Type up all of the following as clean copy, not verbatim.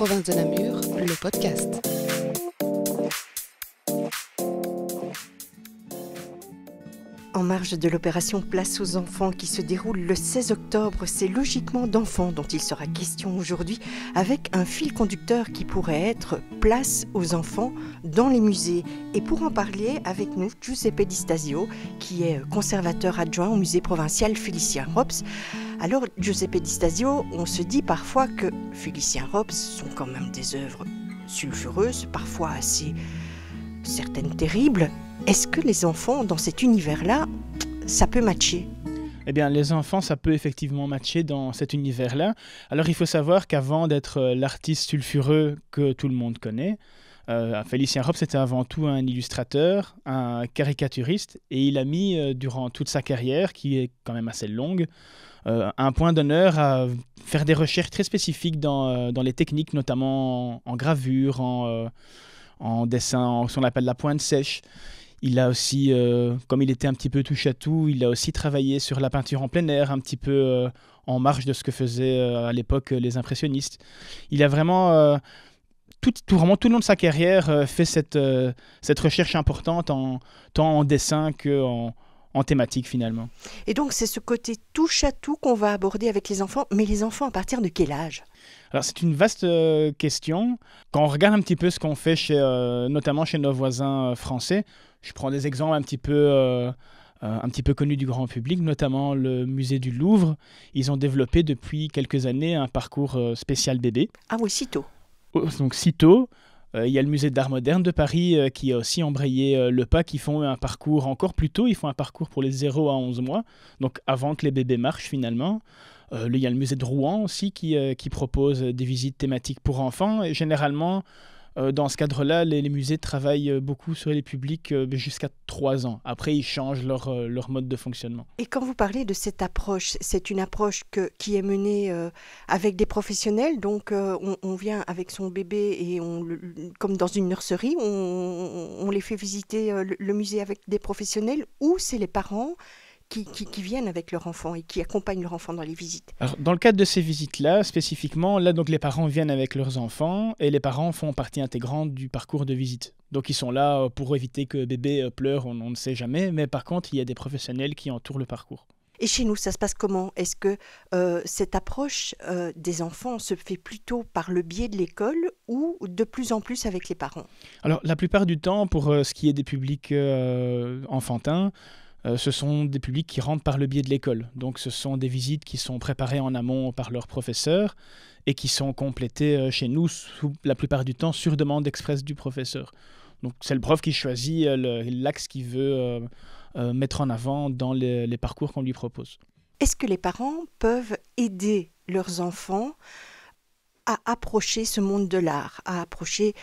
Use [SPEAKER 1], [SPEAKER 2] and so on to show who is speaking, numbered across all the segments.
[SPEAKER 1] Province de Namur, le podcast. En marge de l'opération Place aux enfants qui se déroule le 16 octobre, c'est logiquement d'enfants dont il sera question aujourd'hui, avec un fil conducteur qui pourrait être Place aux enfants dans les musées. Et pour en parler avec nous, Giuseppe Di Stasio, qui est conservateur adjoint au musée provincial Félicien Rops. Alors, Giuseppe Di Stasio, on se dit parfois que Félicien Rops sont quand même des œuvres sulfureuses, parfois assez certaines terribles. Est-ce que les enfants, dans cet univers-là, ça peut matcher ?
[SPEAKER 2] Eh bien, les enfants, ça peut effectivement matcher dans cet univers-là. Alors, il faut savoir qu'avant d'être l'artiste sulfureux que tout le monde connaît, Félicien Rops était avant tout un illustrateur, un caricaturiste, et il a mis, durant toute sa carrière, qui est quand même assez longue, un point d'honneur à faire des recherches très spécifiques dans les techniques, notamment en gravure, en dessin, ce qu'on appelle la pointe sèche. Il a aussi, comme il était un petit peu touche-à-tout, il a aussi travaillé sur la peinture en plein air, un petit peu en marge de ce que faisaient à l'époque les impressionnistes. Il a vraiment, vraiment tout le long de sa carrière fait cette recherche importante, tant en dessin qu'en thématique finalement.
[SPEAKER 1] Et donc c'est ce côté touche-à-tout qu'on va aborder avec les enfants, mais les enfants à partir de quel âge ?
[SPEAKER 2] Alors c'est une vaste question. Quand on regarde un petit peu ce qu'on fait notamment chez nos voisins français, je prends des exemples un petit peu connus du grand public, notamment le musée du Louvre. Ils ont développé depuis quelques années un parcours spécial bébé.
[SPEAKER 1] Ah oui, si tôt.
[SPEAKER 2] Donc si tôt. Il y a le musée d'art moderne de Paris qui a aussi embrayé le pas, qui font un parcours encore plus tôt. Ils font un parcours pour les 0 à 11 mois, donc avant que les bébés marchent finalement. Il y a le musée de Rouen aussi qui propose des visites thématiques pour enfants. Et généralement, dans ce cadre-là, les musées travaillent beaucoup sur les publics jusqu'à 3 ans. Après, ils changent leur mode de fonctionnement.
[SPEAKER 1] Et quand vous parlez de cette approche, c'est une approche qui est menée avec des professionnels. Donc, on vient avec son bébé et comme dans une nurserie, on les fait visiter le musée avec des professionnels, ou c'est les parents qui viennent avec leur enfant et qui accompagnent leur enfant dans les visites.
[SPEAKER 2] Alors, dans le cadre de ces visites-là, spécifiquement, donc, les parents viennent avec leurs enfants et les parents font partie intégrante du parcours de visite. Donc, ils sont là pour éviter que bébé pleure, on ne sait jamais, mais par contre, il y a des professionnels qui entourent le parcours.
[SPEAKER 1] Et chez nous, ça se passe comment ? Est-ce que cette approche des enfants se fait plutôt par le biais de l'école ou de plus en plus avec les parents ?
[SPEAKER 2] Alors, la plupart du temps, pour ce qui est des publics enfantins, ce sont des publics qui rentrent par le biais de l'école. Donc ce sont des visites qui sont préparées en amont par leurs professeurs et qui sont complétées chez nous, la plupart du temps, sur demande express du professeur. Donc c'est le prof qui choisit l'axe qu'il veut mettre en avant dans les parcours qu'on lui propose.
[SPEAKER 1] Est-ce que les parents peuvent aider leurs enfants à approcher ce monde de l'art, à approcher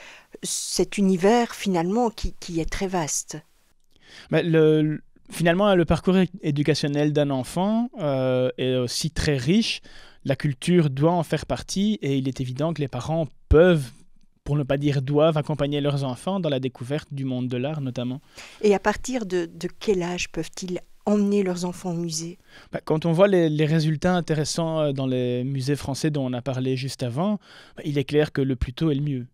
[SPEAKER 1] cet univers finalement qui est très vaste ?
[SPEAKER 2] Finalement, le parcours éducationnel d'un enfant est aussi très riche. La culture doit en faire partie et il est évident que les parents peuvent, pour ne pas dire doivent, accompagner leurs enfants dans la découverte du monde de l'art notamment.
[SPEAKER 1] Et à partir de quel âge peuvent-ils emmener leurs enfants au musée ?
[SPEAKER 2] Quand on voit les résultats intéressants dans les musées français dont on a parlé juste avant, il est clair que le plus tôt est le mieux.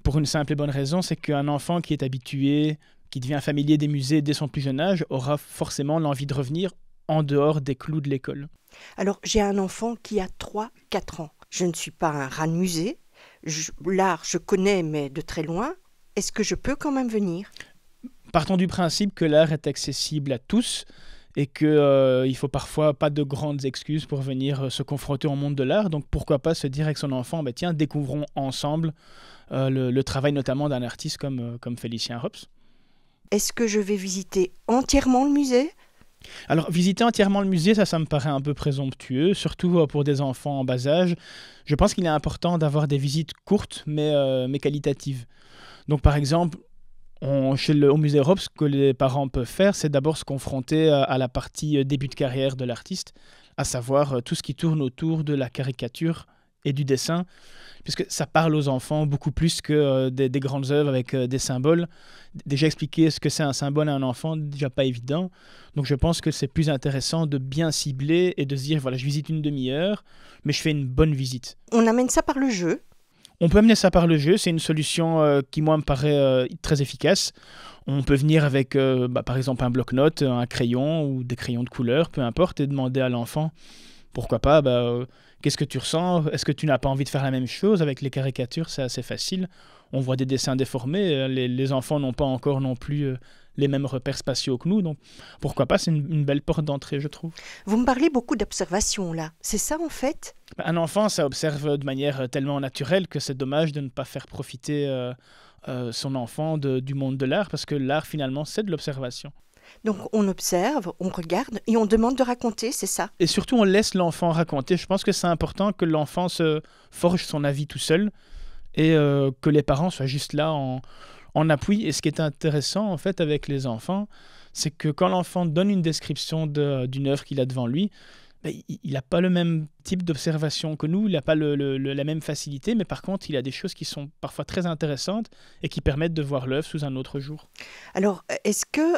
[SPEAKER 2] Pour une simple et bonne raison, c'est qu'un enfant qui est habitué, qui devient familier des musées dès son plus jeune âge, aura forcément l'envie de revenir en dehors des clous de l'école.
[SPEAKER 1] Alors, j'ai un enfant qui a 3-4 ans. Je ne suis pas un rat de musée. L'art, je connais, mais de très loin. Est-ce que je peux quand même venir ?
[SPEAKER 2] Partons du principe que l'art est accessible à tous et qu'il ne faut parfois pas de grandes excuses pour venir se confronter au monde de l'art. Donc, pourquoi pas se dire avec son enfant, tiens, découvrons ensemble le travail notamment d'un artiste comme Félicien Rops.
[SPEAKER 1] Est-ce que je vais visiter entièrement le musée ?
[SPEAKER 2] Alors, visiter entièrement le musée, ça me paraît un peu présomptueux, surtout pour des enfants en bas âge. Je pense qu'il est important d'avoir des visites courtes, mais qualitatives. Donc, par exemple, au musée Rops, ce que les parents peuvent faire, c'est d'abord se confronter à la partie début de carrière de l'artiste, à savoir tout ce qui tourne autour de la caricature et du dessin, puisque ça parle aux enfants beaucoup plus que des grandes œuvres avec des symboles. Déjà expliquer ce que c'est un symbole à un enfant, déjà pas évident. Donc je pense que c'est plus intéressant de bien cibler et de se dire, voilà, je visite une demi-heure, mais je fais une bonne visite.
[SPEAKER 1] On amène ça par le jeu ?
[SPEAKER 2] On peut amener ça par le jeu, c'est une solution qui, moi, me paraît très efficace. On peut venir avec, par exemple, un bloc-notes, un crayon ou des crayons de couleur, peu importe, et demander à l'enfant, pourquoi pas, qu'est-ce que tu ressens? Est-ce que tu n'as pas envie de faire la même chose? Avec les caricatures, c'est assez facile. On voit des dessins déformés, les enfants n'ont pas encore non plus les mêmes repères spatiaux que nous, donc pourquoi pas, c'est une belle porte d'entrée, je trouve.
[SPEAKER 1] Vous me parlez beaucoup d'observation là, c'est ça en fait?
[SPEAKER 2] Un enfant, ça observe de manière tellement naturelle que c'est dommage de ne pas faire profiter son enfant du monde de l'art, parce que l'art, finalement, c'est de l'observation.
[SPEAKER 1] Donc on observe, on regarde et on demande de raconter, c'est ça?
[SPEAKER 2] Et surtout, on laisse l'enfant raconter. Je pense que c'est important que l'enfant se forge son avis tout seul et que les parents soient juste là en appui. Et ce qui est intéressant, en fait, avec les enfants, c'est que quand l'enfant donne une description d'une œuvre qu'il a devant lui, il n'a pas le même type d'observation que nous, il n'a pas la même facilité, mais par contre, il a des choses qui sont parfois très intéressantes et qui permettent de voir l'œuvre sous un autre jour.
[SPEAKER 1] Alors, est-ce que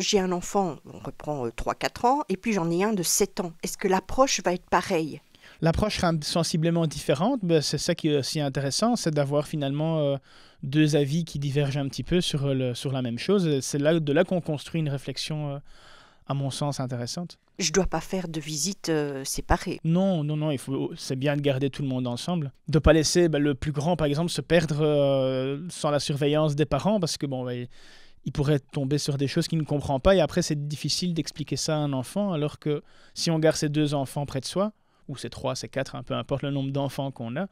[SPEAKER 1] j'ai un enfant, on reprend 3-4 ans, et puis j'en ai un de 7 ans. Est-ce que l'approche va être pareille?
[SPEAKER 2] L'approche sera sensiblement différente, c'est ça qui est aussi intéressant, c'est d'avoir finalement deux avis qui divergent un petit peu sur la même chose. C'est de là qu'on construit une réflexion, à mon sens, intéressante.
[SPEAKER 1] Je ne dois pas faire de visites séparées.
[SPEAKER 2] Non, c'est bien de garder tout le monde ensemble. De ne pas laisser le plus grand, par exemple, se perdre sans la surveillance des parents, parce que il pourrait tomber sur des choses qu'il ne comprend pas, et après c'est difficile d'expliquer ça à un enfant, alors que si on garde ses deux enfants près de soi, ou c'est 3, c'est 4, peu importe le nombre d'enfants qu'on a,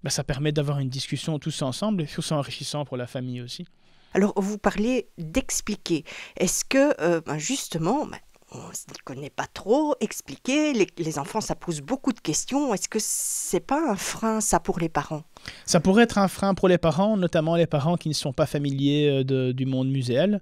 [SPEAKER 2] ça permet d'avoir une discussion tous ensemble et c'est enrichissant pour la famille aussi.
[SPEAKER 1] Alors, vous parlez d'expliquer. Est-ce que, justement, on ne connaît pas trop, expliquer, les enfants, ça pose beaucoup de questions. Est-ce que c'est pas un frein, ça, pour les parents?
[SPEAKER 2] Ça pourrait être un frein pour les parents, notamment les parents qui ne sont pas familiers du monde muséal.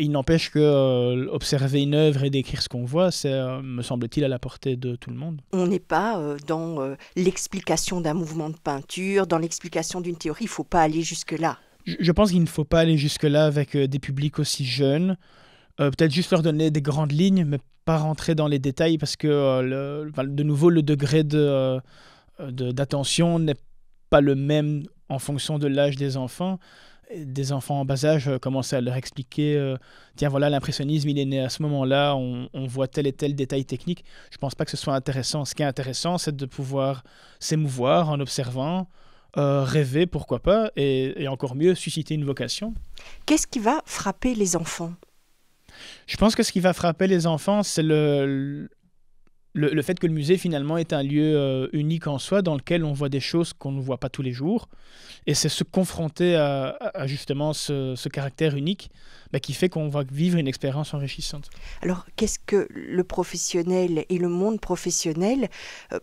[SPEAKER 2] Il n'empêche que observer une œuvre et décrire ce qu'on voit, c'est, me semble-t-il, à la portée de tout le monde.
[SPEAKER 1] On n'est pas dans l'explication d'un mouvement de peinture, dans l'explication d'une théorie, il ne faut pas aller jusque-là.
[SPEAKER 2] Je pense qu'il ne faut pas aller jusque-là avec des publics aussi jeunes. Peut-être juste leur donner des grandes lignes, mais pas rentrer dans les détails, parce que, de nouveau, le degré d'attention n'est pas le même en fonction de l'âge des enfants. Des enfants en bas âge, commencer à leur expliquer tiens, voilà, l'impressionnisme, il est né à ce moment-là, on voit tel et tel détail technique. Je ne pense pas que ce soit intéressant. Ce qui est intéressant, c'est de pouvoir s'émouvoir en observant, rêver, pourquoi pas, et encore mieux, susciter une vocation.
[SPEAKER 1] Qu'est-ce qui va frapper les enfants?
[SPEAKER 2] Je pense que ce qui va frapper les enfants, c'est le fait que le musée, finalement, est un lieu unique en soi, dans lequel on voit des choses qu'on ne voit pas tous les jours. Et c'est se confronter à justement ce caractère unique qui fait qu'on va vivre une expérience enrichissante.
[SPEAKER 1] Alors, qu'est-ce que le professionnel et le monde professionnel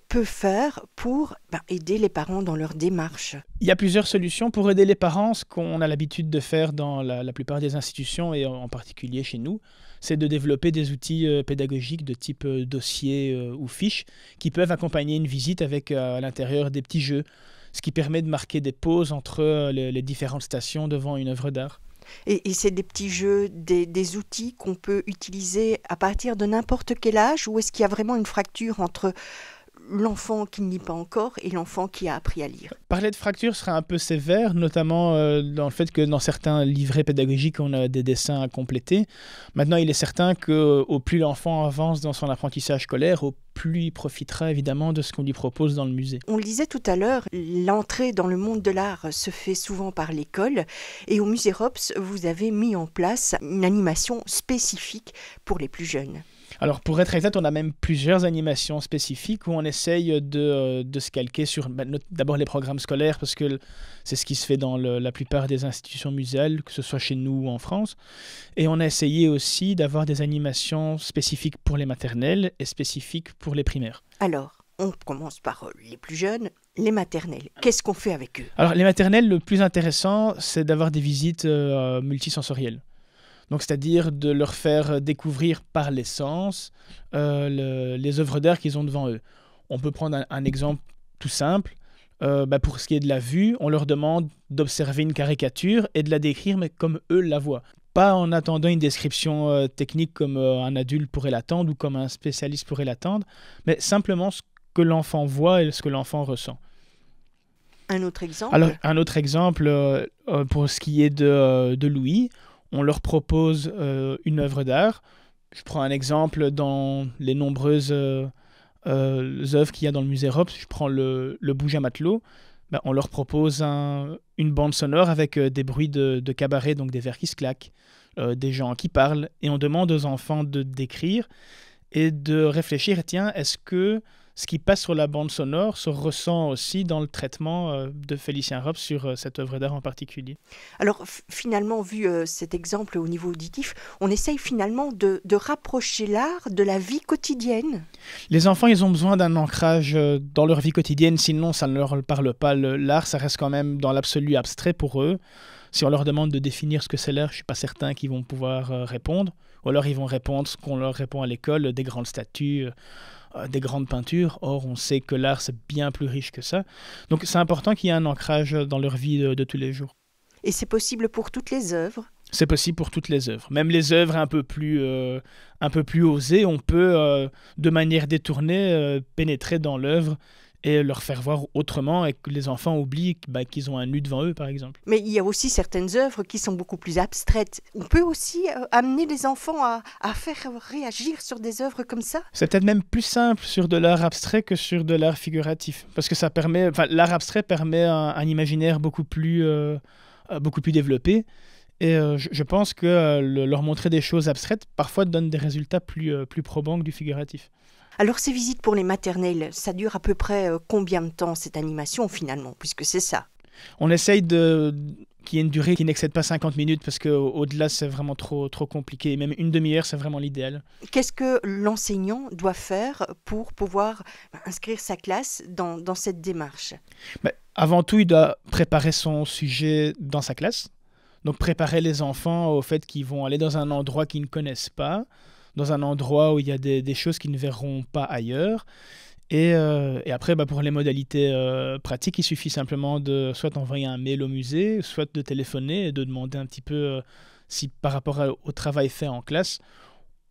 [SPEAKER 1] peut faire pour aider les parents dans leur démarche?
[SPEAKER 2] Il y a plusieurs solutions pour aider les parents. Ce qu'on a l'habitude de faire dans la plupart des institutions, et en particulier chez nous, c'est de développer des outils pédagogiques de type dossier ou fiche qui peuvent accompagner une visite avec à l'intérieur des petits jeux, ce qui permet de marquer des pauses entre les différentes stations devant une œuvre d'art.
[SPEAKER 1] Et c'est des petits jeux, des outils qu'on peut utiliser à partir de n'importe quel âge, ou est-ce qu'il y a vraiment une fracture entre l'enfant qui ne lit pas encore et l'enfant qui a appris à lire?
[SPEAKER 2] Parler de fracture serait un peu sévère, notamment dans le fait que dans certains livrets pédagogiques, on a des dessins à compléter. Maintenant, il est certain qu'au plus l'enfant avance dans son apprentissage scolaire, au plus il profitera évidemment de ce qu'on lui propose dans le musée.
[SPEAKER 1] On le disait tout à l'heure, l'entrée dans le monde de l'art se fait souvent par l'école, et au Musée Rops, vous avez mis en place une animation spécifique pour les plus jeunes.
[SPEAKER 2] Alors pour être exact, on a même plusieurs animations spécifiques où on essaye de se calquer sur d'abord les programmes scolaires, parce que c'est ce qui se fait dans la plupart des institutions muséales, que ce soit chez nous ou en France. Et on a essayé aussi d'avoir des animations spécifiques pour les maternelles et spécifiques pour les primaires.
[SPEAKER 1] Alors, on commence par les plus jeunes, les maternelles. Qu'est-ce qu'on fait avec eux?
[SPEAKER 2] Alors les maternelles, le plus intéressant, c'est d'avoir des visites multisensorielles. Donc, c'est-à-dire de leur faire découvrir par les sens les œuvres d'art qu'ils ont devant eux. On peut prendre un exemple tout simple. Pour ce qui est de la vue, on leur demande d'observer une caricature et de la décrire, mais comme eux la voient. Pas en attendant une description technique comme un adulte pourrait l'attendre ou comme un spécialiste pourrait l'attendre, mais simplement ce que l'enfant voit et ce que l'enfant ressent.
[SPEAKER 1] Un autre exemple?
[SPEAKER 2] Alors, un autre exemple, pour ce qui est de Louis, on leur propose une œuvre d'art. Je prends un exemple dans les nombreuses œuvres qu'il y a dans le musée Rops. Je prends le Bouge à matelot. Ben, on leur propose une bande sonore avec des bruits de cabaret, donc des verres qui se claquent, des gens qui parlent. Et on demande aux enfants de d'écrire et de réfléchir, tiens, est-ce que ce qui passe sur la bande sonore se ressent aussi dans le traitement de Félicien Rops sur cette œuvre d'art en particulier?
[SPEAKER 1] Alors finalement, vu cet exemple au niveau auditif, on essaye finalement de rapprocher l'art de la vie quotidienne.
[SPEAKER 2] Les enfants, ils ont besoin d'un ancrage dans leur vie quotidienne, sinon ça ne leur parle pas. L'art, ça reste quand même dans l'absolu abstrait pour eux. Si on leur demande de définir ce que c'est l'art, je ne suis pas certain qu'ils vont pouvoir répondre. Ou alors ils vont répondre ce qu'on leur répond à l'école, des grandes statues, des grandes peintures. Or, on sait que l'art, c'est bien plus riche que ça. Donc, c'est important qu'il y ait un ancrage dans leur vie de tous les jours.
[SPEAKER 1] Et c'est possible pour toutes les œuvres?
[SPEAKER 2] C'est possible pour toutes les œuvres. Même les œuvres un peu plus osées, on peut, de manière détournée, pénétrer dans l'œuvre et leur faire voir autrement et que les enfants oublient qu'ils ont un nu devant eux, par exemple.
[SPEAKER 1] Mais il y a aussi certaines œuvres qui sont beaucoup plus abstraites. On peut aussi amener les enfants à faire réagir sur des œuvres comme ça?
[SPEAKER 2] C'est peut-être même plus simple sur de l'art abstrait que sur de l'art figuratif. Parce que l'art abstrait permet un imaginaire beaucoup plus développé. Et je pense que leur montrer des choses abstraites, parfois, donne des résultats plus probants que du figuratif.
[SPEAKER 1] Alors ces visites pour les maternelles, ça dure à peu près combien de temps cette animation finalement, puisque c'est ça?
[SPEAKER 2] On essaye qu'il y ait une durée qui n'excède pas 50 minutes parce qu'au-delà c'est vraiment trop compliqué. Même une demi-heure c'est vraiment l'idéal.
[SPEAKER 1] Qu'est-ce que l'enseignant doit faire pour pouvoir inscrire sa classe dans cette démarche?
[SPEAKER 2] Avant tout, il doit préparer son sujet dans sa classe. Donc préparer les enfants au fait qu'ils vont aller dans un endroit qu'ils ne connaissent pas, dans un endroit où il y a des choses qu'ils ne verront pas ailleurs. Et après, pour les modalités pratiques, il suffit simplement de soit envoyer un mail au musée, soit de téléphoner et de demander un petit peu si par rapport au travail fait en classe,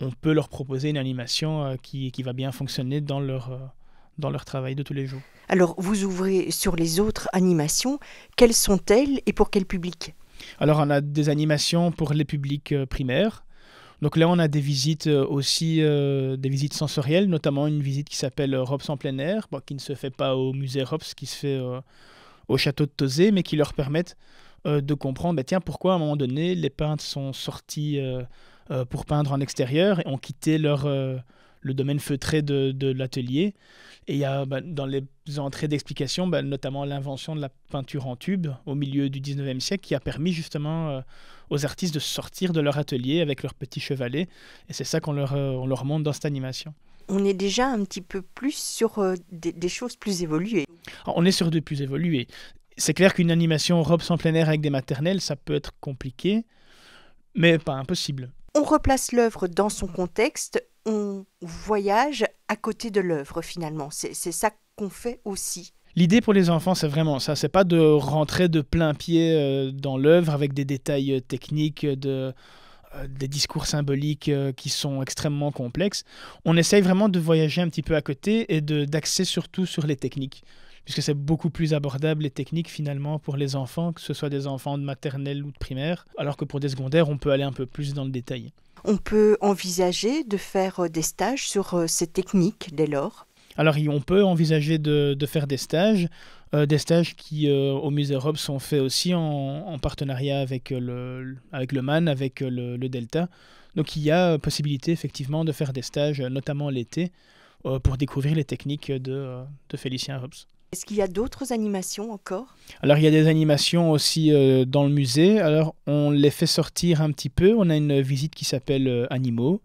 [SPEAKER 2] on peut leur proposer une animation qui va bien fonctionner dans leur travail de tous les jours.
[SPEAKER 1] Alors, vous ouvrez sur les autres animations. Quelles sont-elles et pour quel public?
[SPEAKER 2] Alors, on a des animations pour les publics primaires. Donc là, on a des visites aussi, des visites sensorielles, notamment une visite qui s'appelle Rops en plein air, qui ne se fait pas au musée Rops, qui se fait au château de Tauzé, mais qui leur permettent de comprendre, pourquoi à un moment donné, les peintres sont sortis pour peindre en extérieur et ont quitté le domaine feutré de l'atelier. Et il y a dans les entrées d'explication, notamment l'invention de la peinture en tube au milieu du 19e siècle qui a permis justement aux artistes de sortir de leur atelier avec leurs petits chevalets. Et c'est ça qu'on leur montre dans cette animation.
[SPEAKER 1] On est déjà un petit peu plus sur des choses plus évoluées.
[SPEAKER 2] Alors, on est sur des plus évoluées. C'est clair qu'une animation Rops en plein air avec des maternelles, ça peut être compliqué, mais pas impossible.
[SPEAKER 1] On replace l'œuvre dans son contexte, on voyage à côté de l'œuvre finalement. C'est ça qu'on fait aussi.
[SPEAKER 2] L'idée pour les enfants, c'est vraiment ça. C'est pas de rentrer de plein pied dans l'œuvre avec des détails techniques, des discours symboliques qui sont extrêmement complexes. On essaye vraiment de voyager un petit peu à côté et d'axer surtout sur les techniques. Puisque c'est beaucoup plus abordable les techniques finalement pour les enfants, que ce soit des enfants de maternelle ou de primaire, alors que pour des secondaires, on peut aller un peu plus dans le détail.
[SPEAKER 1] On peut envisager de faire des stages sur ces techniques dès lors?
[SPEAKER 2] Alors on peut envisager de faire des stages qui au musée Rops sont faits aussi en partenariat avec le MAN, avec le Delta. Donc il y a possibilité effectivement de faire des stages, notamment l'été, pour découvrir les techniques de Félicien Rops.
[SPEAKER 1] Est-ce qu'il y a d'autres animations encore?
[SPEAKER 2] Alors il y a des animations aussi dans le musée. Alors on les fait sortir un petit peu. On a une visite qui s'appelle Animaux,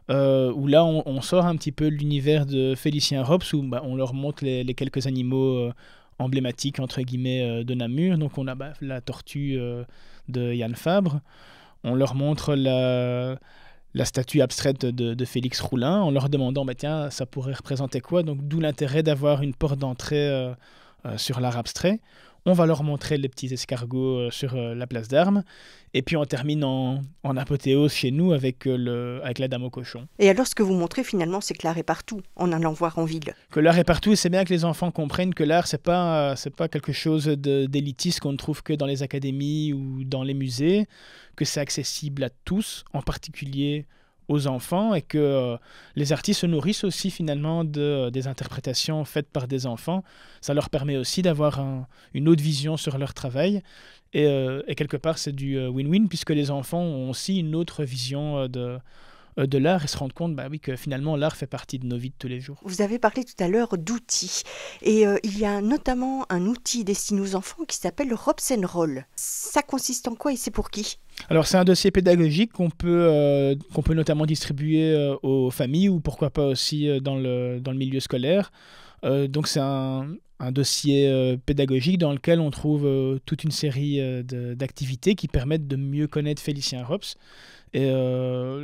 [SPEAKER 2] où là on sort un petit peu de l'univers de Félicien Rops, où on leur montre les quelques animaux emblématiques entre guillemets de Namur. Donc on a la tortue de Yann Fabre. On leur montre la statue abstraite de Félix Roulin, en leur demandant tiens, ça pourrait représenter quoi? Donc d'où l'intérêt d'avoir une porte d'entrée sur l'art abstrait. On va leur montrer les petits escargots sur la place d'Armes. Et puis on termine en apothéose chez nous avec la Dame au cochon.
[SPEAKER 1] Et alors ce que vous montrez finalement, c'est que l'art est partout, en allant voir en ville.
[SPEAKER 2] Que l'art est partout, et c'est bien que les enfants comprennent que l'art, c'est pas quelque chose d'élitiste qu'on ne trouve que dans les académies ou dans les musées, que c'est accessible à tous, en particulier aux enfants, et que les artistes se nourrissent aussi finalement des interprétations faites par des enfants. Ça leur permet aussi d'avoir une autre vision sur leur travail, et quelque part c'est du win-win, puisque les enfants ont aussi une autre vision de l'art et se rendent compte que finalement l'art fait partie de nos vies de tous les jours.
[SPEAKER 1] Vous avez parlé tout à l'heure d'outils, et il y a notamment un outil destiné aux enfants qui s'appelle Rob's&Roll. Ça consiste en quoi et c'est pour qui ?
[SPEAKER 2] Alors c'est un dossier pédagogique qu'on peut notamment distribuer aux familles ou pourquoi pas aussi dans le milieu scolaire. Donc c'est un dossier pédagogique dans lequel on trouve toute une série d'activités qui permettent de mieux connaître Félicien Rops. Et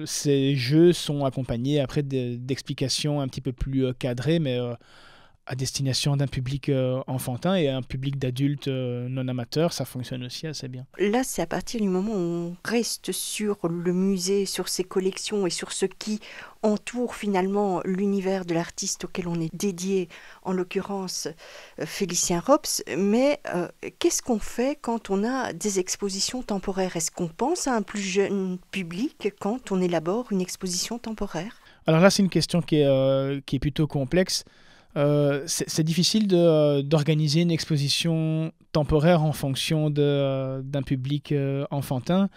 [SPEAKER 2] ces jeux sont accompagnés après d'explications un petit peu plus cadrées, mais à destination d'un public enfantin et un public d'adultes non amateurs, ça fonctionne aussi assez bien.
[SPEAKER 1] Là, c'est à partir du moment où on reste sur le musée, sur ses collections et sur ce qui entoure finalement l'univers de l'artiste auquel on est dédié, en l'occurrence Félicien Rops. Mais qu'est-ce qu'on fait quand on a des expositions temporaires ? Est-ce qu'on pense à un plus jeune public quand on élabore une exposition temporaire ?
[SPEAKER 2] Alors là, c'est une question qui est plutôt complexe. C'est difficile d'organiser une exposition temporaire en fonction d'un public enfantin,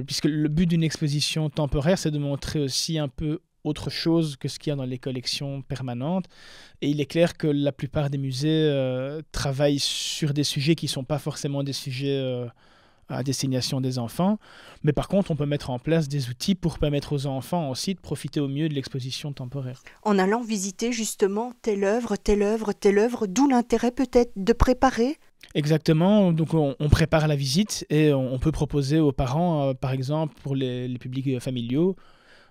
[SPEAKER 2] puisque le but d'une exposition temporaire, c'est de montrer aussi un peu autre chose que ce qu'il y a dans les collections permanentes. Et il est clair que la plupart des musées travaillent sur des sujets qui ne sont pas forcément des sujets à destination des enfants. Mais par contre, on peut mettre en place des outils pour permettre aux enfants aussi de profiter au mieux de l'exposition temporaire.
[SPEAKER 1] En allant visiter justement telle œuvre, d'où l'intérêt peut-être de préparer ? Exactement,
[SPEAKER 2] donc on prépare la visite et on peut proposer aux parents, par exemple pour les publics familiaux,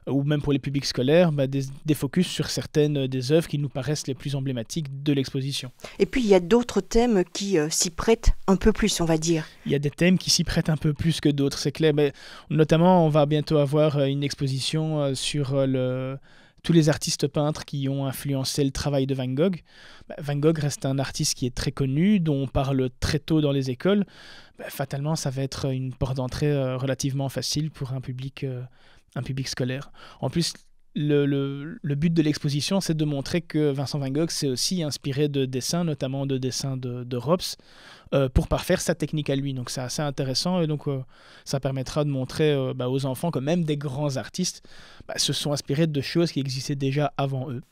[SPEAKER 2] ou même pour les publics scolaires, des focus sur certaines des œuvres qui nous paraissent les plus emblématiques de l'exposition.
[SPEAKER 1] Et puis il y a d'autres thèmes qui s'y prêtent un peu plus, on va dire.
[SPEAKER 2] Il y a des thèmes qui s'y prêtent un peu plus que d'autres, c'est clair. Mais notamment, on va bientôt avoir une exposition sur tous les artistes peintres qui ont influencé le travail de Van Gogh. Van Gogh reste un artiste qui est très connu, dont on parle très tôt dans les écoles. Fatalement, ça va être une porte d'entrée relativement facile pour un public scolaire. En plus, le but de l'exposition, c'est de montrer que Vincent Van Gogh s'est aussi inspiré de dessins, notamment de dessins de Rops, pour parfaire sa technique à lui. Donc c'est assez intéressant et donc ça permettra de montrer aux enfants que même des grands artistes se sont inspirés de choses qui existaient déjà avant eux.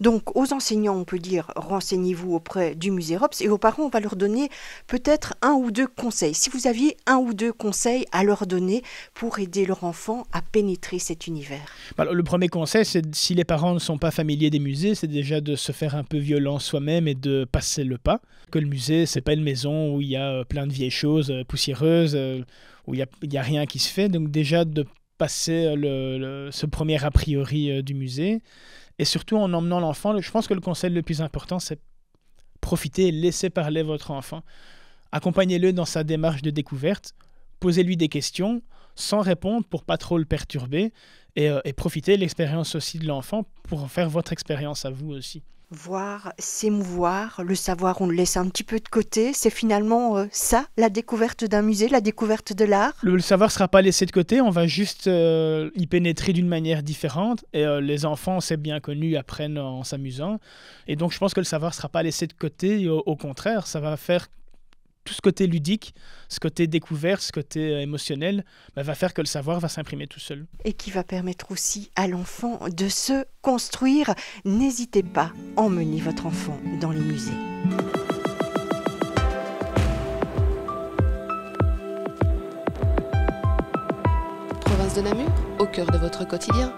[SPEAKER 1] Donc aux enseignants, on peut dire renseignez-vous auprès du musée Rops, et aux parents, on va leur donner peut-être 1 ou 2 conseils. Si vous aviez 1 ou 2 conseils à leur donner pour aider leur enfant à pénétrer cet univers.
[SPEAKER 2] Le premier conseil, c'est si les parents ne sont pas familiers des musées, c'est déjà de se faire un peu violence soi-même et de passer le pas. Que le musée, c'est pas une maison où il y a plein de vieilles choses poussiéreuses, où il y a rien qui se fait. Donc déjà de passer ce premier a priori du musée. Et surtout, en emmenant l'enfant, je pense que le conseil le plus important, c'est profiter et laisser parler votre enfant. Accompagnez-le dans sa démarche de découverte, posez-lui des questions sans répondre pour pas trop le perturber et profitez de l'expérience aussi de l'enfant pour faire votre expérience à vous aussi.
[SPEAKER 1] Voir, s'émouvoir, le savoir, on le laisse un petit peu de côté. C'est finalement ça, la découverte d'un musée, la découverte de l'art.
[SPEAKER 2] Le savoir ne sera pas laissé de côté, on va juste y pénétrer d'une manière différente. Et les enfants, c'est bien connu, apprennent en s'amusant. Et donc, je pense que le savoir ne sera pas laissé de côté. Au contraire, ça va faire tout ce côté ludique, ce côté découvert, ce côté émotionnel, va faire que le savoir va s'imprimer tout seul.
[SPEAKER 1] Et qui va permettre aussi à l'enfant de se construire. N'hésitez pas, emmenez votre enfant dans les musées.
[SPEAKER 3] Province de Namur, au cœur de votre quotidien.